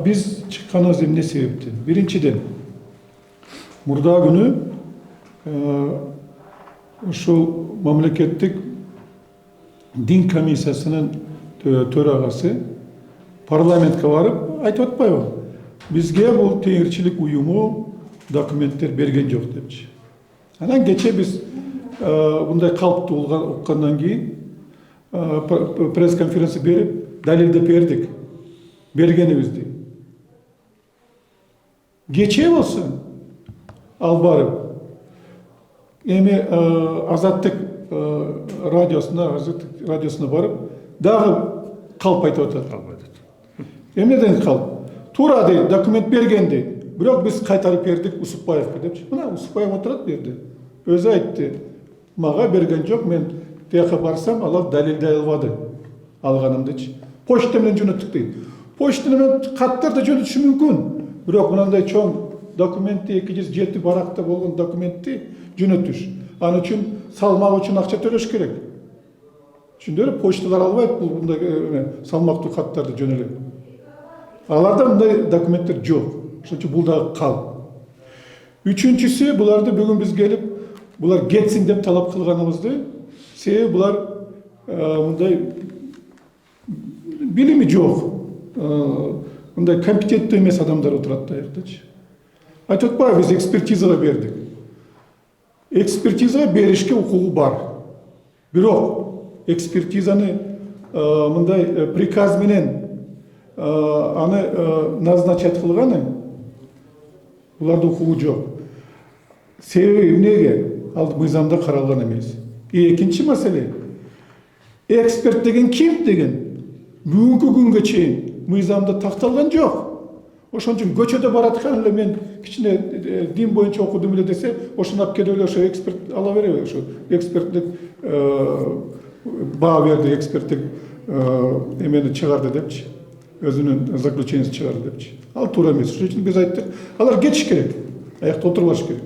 Biz çıkkanız emne sebepten. Birinciden, murda günü şu memleketlik din komisyasının төрағасы parlamentке барып айтып атпайбы, бизге бул теңирчилик уюму документтер берген жок депчи. Анан кече биз мындай калпты уккандан кийин пресс конференция берип далилдеп бердик бергенибизди. Кече болсо ал барып эми Азаттык радиосуна барып дагы калп айтып атат. Эмнеден калп? Туура дейт, документ бергенди. Бирок биз кайтарып бердик Усупбаевке депчи. Мына Усупбаев отурат берди. Өзү айтты. Мага берген жок, мен тияка барсам, алар далилдей албады алганымдычы. Почта менен жөнөттүк дейт. Почта менен каттар да жөнөтүшү мүмкүн. Бирок мындай чоң документти 207 баракта болгон документти жөнөтүш. Аны үчүн салмак үчүн акча төлөш керек. Түшүндүрүп, почталар албайт бул мындай салмактуу каттарды жөнөлөп. Аларда мындай документтер жок. Ошон үчүн бул дагы калп. Үчүнчүсү, буларды бүгүн биз келип, булар кетсин деп талап кылганыбызды, себеби булар мындай билими жок. Мындай компетенттүү эмес адамдар отурат да жактачы. Айтып атпайбы, биз экспертизага бердик. Экспертизага беришке укугу бар. Бирок экспертизаны мындай приказ менен аны назначать кылганы буларда укугу жок. Себеби эмнеге? Ал мыйзамда каралган эмес. Экинчи маселе. Эксперт деген ким деген? Бүгүнкү күнгө чейин мыйзамда такталган жок. Ошон үчүн көчөдө бараткан эле мен кичине дин боюнча окудум эле десе, ошону алып келип эле ошо эксперт ала береби, ошо эксперттик баа берди, эксперттик эмени чыгарды депчи. Өзүнүн заключениесин чыгарды депчи. Ал туура эмес. Ошон үчүн биз айттык, алар кетиш керек. Аякта отурбаш керек.